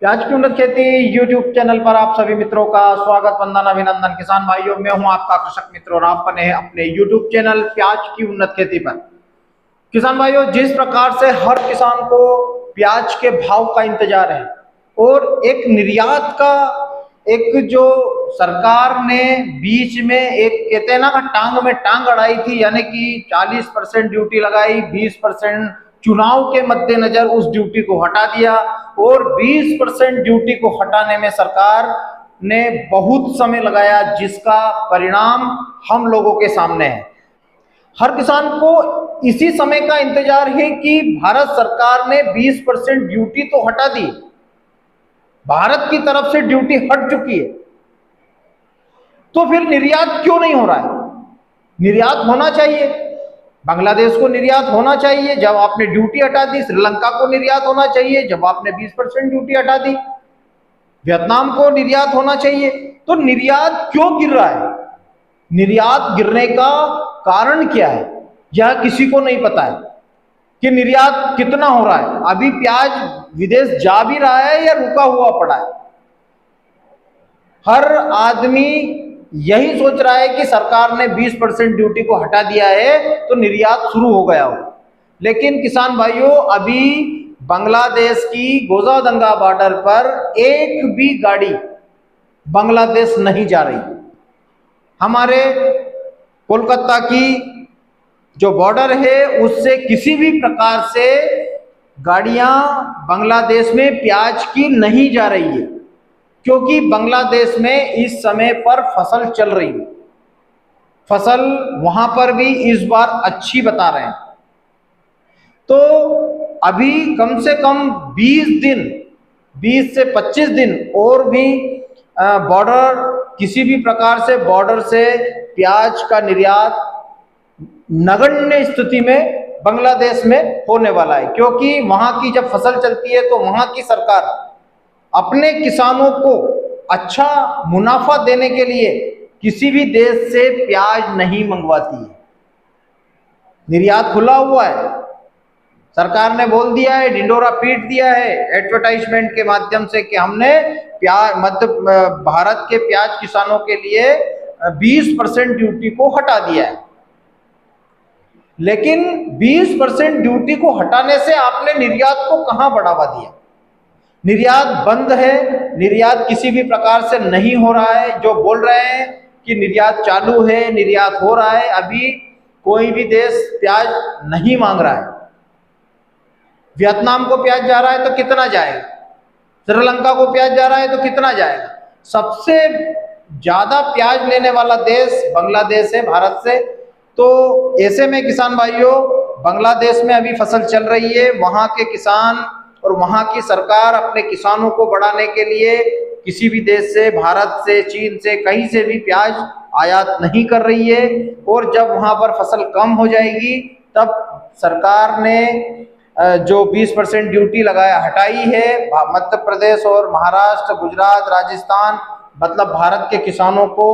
प्याज की उन्नत खेती यूट्यूब चैनल पर आप सभी मित्रों का स्वागत, वंदन, अभिनंदन। किसान भाइयों, मैं हूं आपका कृषक मित्र और आप बने हैं अपने यूट्यूब चैनल प्याज की उन्नत खेती पर। किसान भाइयों, जिस प्रकार से हर किसान को प्याज के भाव का इंतजार है और एक निर्यात का एक जो सरकार ने बीच में एक कहते हैं ना टांग में टांग अड़ाई थी, यानी कि 40% ड्यूटी लगाई, 20% चुनाव के मद्देनजर उस ड्यूटी को हटा दिया और 20% ड्यूटी को हटाने में सरकार ने बहुत समय लगाया, जिसका परिणाम हम लोगों के सामने है। हर किसान को इसी समय का इंतजार है कि भारत सरकार ने 20% ड्यूटी तो हटा दी, भारत की तरफ से ड्यूटी हट चुकी है, तो फिर निर्यात क्यों नहीं हो रहा है? निर्यात होना चाहिए, बांग्लादेश को निर्यात होना चाहिए जब आपने ड्यूटी हटा दी, श्रीलंका को निर्यात होना चाहिए जब आपने 20% ड्यूटी हटा दी, वियतनाम को निर्यात होना चाहिए। तो निर्यात क्यों गिर रहा है? निर्यात गिरने का कारण क्या है, यह किसी को नहीं पता है कि निर्यात कितना हो रहा है। अभी प्याज विदेश जा भी रहा है या रुका हुआ पड़ा है? हर आदमी यही सोच रहा है कि सरकार ने 20% ड्यूटी को हटा दिया है तो निर्यात शुरू हो गया हो, लेकिन किसान भाइयों, अभी बांग्लादेश की गोजादंगा बॉर्डर पर एक भी गाड़ी बांग्लादेश नहीं जा रही। हमारे कोलकाता की जो बॉर्डर है उससे किसी भी प्रकार से गाड़ियां बांग्लादेश में प्याज की नहीं जा रही है, क्योंकि बांग्लादेश में इस समय पर फसल चल रही है। फसल वहां पर भी इस बार अच्छी बता रहे हैं। तो अभी कम से कम 20 से 25 दिन और भी बॉर्डर, किसी भी प्रकार से बॉर्डर से प्याज का निर्यात नगण्य स्थिति में बांग्लादेश में होने वाला है, क्योंकि वहां की जब फसल चलती है तो वहां की सरकार अपने किसानों को अच्छा मुनाफा देने के लिए किसी भी देश से प्याज नहीं मंगवाती है। निर्यात खुला हुआ है, सरकार ने बोल दिया है, ढिंडोरा पीट दिया है एडवर्टाइजमेंट के माध्यम से कि हमने प्याज मध्य भारत के प्याज किसानों के लिए 20% ड्यूटी को हटा दिया है। लेकिन 20% ड्यूटी को हटाने से आपने निर्यात को कहां बढ़ावा दिया? निर्यात बंद है, निर्यात किसी भी प्रकार से नहीं हो रहा है। जो बोल रहे हैं कि निर्यात चालू है, निर्यात हो रहा है, अभी कोई भी देश प्याज नहीं मांग रहा है। वियतनाम को प्याज जा रहा है तो कितना जाएगा? श्रीलंका को प्याज जा रहा है तो कितना जाएगा? सबसे ज्यादा प्याज लेने वाला देश बांग्लादेश है भारत से। तो ऐसे में किसान भाइयों, बांग्लादेश में अभी फसल चल रही है, वहां के किसान और वहां की सरकार अपने किसानों को बढ़ाने के लिए किसी भी देश से, भारत से, चीन से, कहीं से भी प्याज आयात नहीं कर रही है। और जब वहां पर फसल कम हो जाएगी तब सरकार ने जो 20% ड्यूटी लगाया हटाई है, मध्य प्रदेश और महाराष्ट्र, गुजरात, राजस्थान, मतलब भारत के किसानों को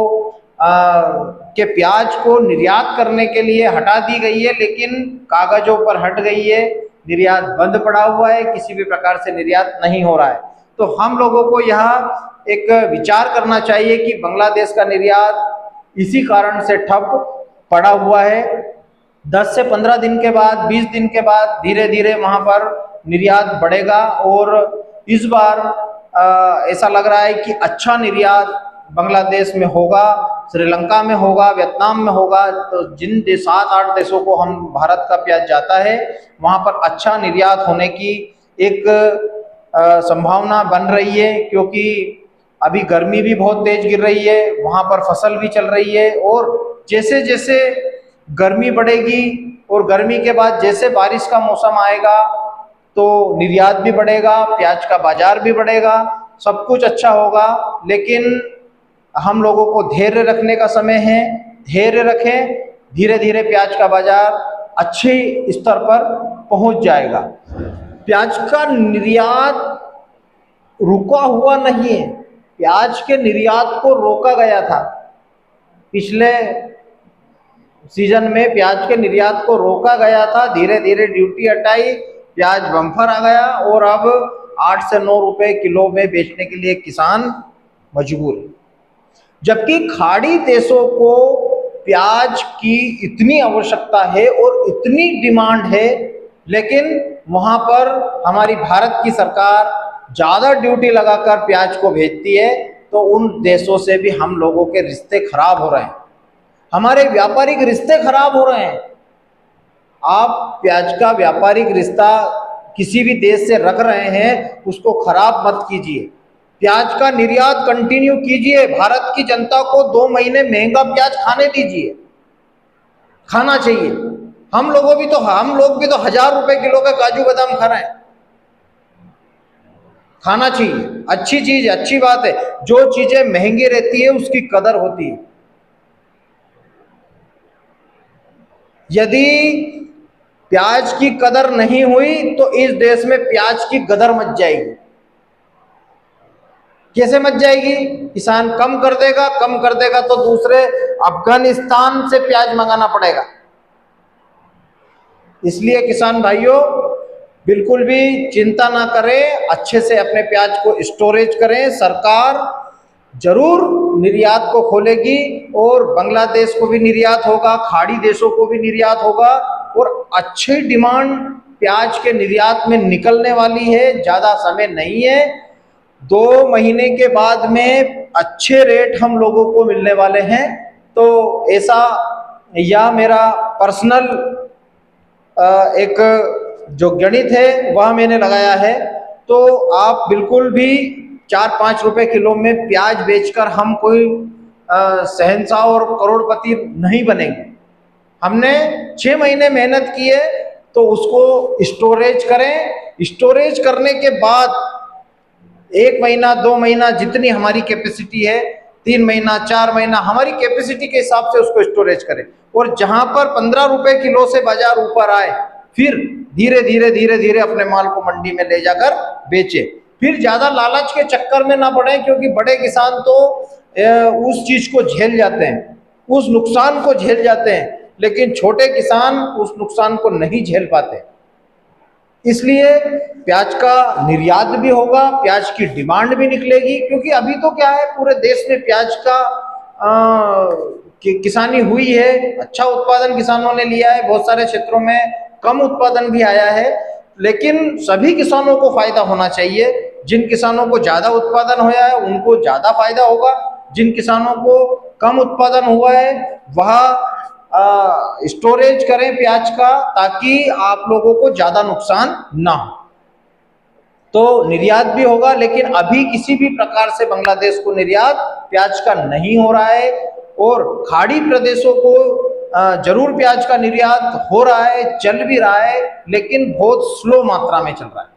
के प्याज को निर्यात करने के लिए हटा दी गई है, लेकिन कागजों पर हट गई है। निर्यात बंद पड़ा हुआ है, किसी भी प्रकार से निर्यात नहीं हो रहा है। तो हम लोगों को यहाँ एक विचार करना चाहिए कि बांग्लादेश का निर्यात इसी कारण से ठप पड़ा हुआ है। 10 से 15 दिन के बाद, 20 दिन के बाद धीरे धीरे वहां पर निर्यात बढ़ेगा और इस बार ऐसा लग रहा है कि अच्छा निर्यात बांग्लादेश में होगा, श्रीलंका में होगा, वियतनाम में होगा। तो जिन 7-8 देशों को हम भारत का प्याज जाता है, वहां पर अच्छा निर्यात होने की एक संभावना बन रही है, क्योंकि अभी गर्मी भी बहुत तेज गिर रही है, वहां पर फसल भी चल रही है। और जैसे जैसे गर्मी बढ़ेगी और गर्मी के बाद जैसे बारिश का मौसम आएगा तो निर्यात भी बढ़ेगा, प्याज का बाजार भी बढ़ेगा, सब कुछ अच्छा होगा। लेकिन हम लोगों को धैर्य रखने का समय है, धैर्य रखें, धीरे धीरे प्याज का बाजार अच्छे स्तर पर पहुंच जाएगा। प्याज का निर्यात रुका हुआ नहीं है, प्याज के निर्यात को रोका गया था। पिछले सीजन में प्याज के निर्यात को रोका गया था, धीरे धीरे ड्यूटी हटाई, प्याज बम्पर आ गया और अब 8 से 9 रुपए किलो में बेचने के लिए किसान मजबूर है। जबकि खाड़ी देशों को प्याज की इतनी आवश्यकता है और इतनी डिमांड है, लेकिन वहां पर हमारी भारत की सरकार ज़्यादा ड्यूटी लगाकर प्याज को भेजती है, तो उन देशों से भी हम लोगों के रिश्ते खराब हो रहे हैं, हमारे व्यापारिक रिश्ते खराब हो रहे हैं। आप प्याज का व्यापारिक रिश्ता किसी भी देश से रख रहे हैं, उसको खराब मत कीजिए। प्याज का निर्यात कंटिन्यू कीजिए, भारत की जनता को 2 महीने महंगा प्याज खाने दीजिए, खाना चाहिए। हम लोग भी तो 1000 रुपए किलो का काजू बादाम खा रहे हैं, खाना चाहिए, अच्छी चीज है, अच्छी बात है। जो चीजें महंगी रहती है उसकी कदर होती है। यदि प्याज की कदर नहीं हुई तो इस देश में प्याज की गदर मच जाएगी। कैसे मच जाएगी? किसान कम कर देगा तो दूसरे अफगानिस्तान से प्याज मंगाना पड़ेगा। इसलिए किसान भाइयों बिल्कुल भी चिंता ना करें, अच्छे से अपने प्याज को स्टोरेज करें। सरकार जरूर निर्यात को खोलेगी और बांग्लादेश को भी निर्यात होगा, खाड़ी देशों को भी निर्यात होगा और अच्छी डिमांड प्याज के निर्यात में निकलने वाली है। ज़्यादा समय नहीं है, 2 महीने के बाद में अच्छे रेट हम लोगों को मिलने वाले हैं। तो ऐसा या मेरा पर्सनल एक जो गणित है वह मैंने लगाया है। तो आप बिल्कुल भी 4-5 रुपए किलो में प्याज बेचकर हम कोई शहंशाह और करोड़पति नहीं बनेंगे। हमने 6 महीने मेहनत की है तो उसको स्टोरेज करें। स्टोरेज करने के बाद 1 महीना 2 महीना जितनी हमारी कैपेसिटी है, 3 महीना 4 महीना हमारी कैपेसिटी के हिसाब से उसको स्टोरेज करें। और जहां पर 15 रुपए किलो से बाजार ऊपर आए फिर धीरे धीरे अपने माल को मंडी में ले जाकर बेचे। फिर ज्यादा लालच के चक्कर में ना पड़े, क्योंकि बड़े किसान तो उस चीज को झेल जाते हैं, उस नुकसान को झेल जाते हैं, लेकिन छोटे किसान उस नुकसान को नहीं झेल पाते। इसलिए प्याज का निर्यात भी होगा, प्याज की डिमांड भी निकलेगी। क्योंकि अभी तो क्या है, पूरे देश में प्याज का किसानी हुई है, अच्छा उत्पादन किसानों ने लिया है, बहुत सारे क्षेत्रों में कम उत्पादन भी आया है, लेकिन सभी किसानों को फायदा होना चाहिए। जिन किसानों को ज्यादा उत्पादन हुआ है उनको ज्यादा फायदा होगा, जिन किसानों को कम उत्पादन हुआ है वह स्टोरेज करें प्याज का, ताकि आप लोगों को ज्यादा नुकसान ना हो। तो निर्यात भी होगा, लेकिन अभी किसी भी प्रकार से बांग्लादेश को निर्यात प्याज का नहीं हो रहा है। और खाड़ी प्रदेशों को जरूर प्याज का निर्यात हो रहा है, चल भी रहा है, लेकिन बहुत स्लो मात्रा में चल रहा है।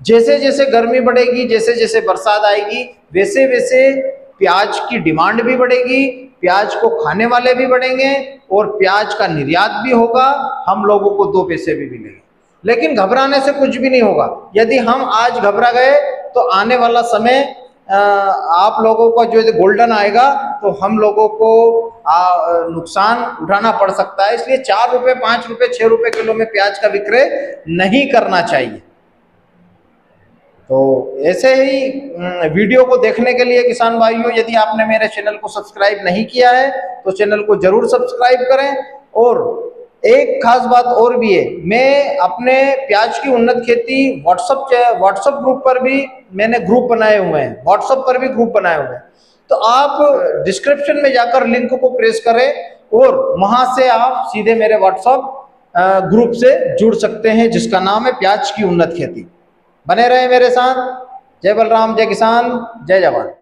जैसे जैसे गर्मी बढ़ेगी, जैसे जैसे बरसात आएगी, वैसे वैसे प्याज की डिमांड भी बढ़ेगी, प्याज को खाने वाले भी बढ़ेंगे और प्याज का निर्यात भी होगा, हम लोगों को 2 पैसे भी मिलेंगे। लेकिन घबराने से कुछ भी नहीं होगा। यदि हम आज घबरा गए तो आने वाला समय आप लोगों का जो गोल्डन आएगा तो हम लोगों को नुकसान उठाना पड़ सकता है। इसलिए 4 रुपए 5 रुपए 6 रुपए किलो में प्याज का विक्रय नहीं करना चाहिए। तो ऐसे ही वीडियो को देखने के लिए किसान भाइयों, यदि आपने मेरे चैनल को सब्सक्राइब नहीं किया है तो चैनल को जरूर सब्सक्राइब करें। और एक खास बात और भी है, मैं अपने प्याज की उन्नत खेती व्हाट्सएप ग्रुप पर भी मैंने ग्रुप बनाए हुए हैं, व्हाट्सएप पर भी ग्रुप बनाए हुए हैं। तो आप डिस्क्रिप्शन में जाकर लिंक को प्रेस करें और वहां से आप सीधे मेरे व्हाट्सएप ग्रुप से जुड़ सकते हैं, जिसका नाम है प्याज की उन्नत खेती। बने रहे मेरे साथ। जय बलराम, जय किसान, जय जवान।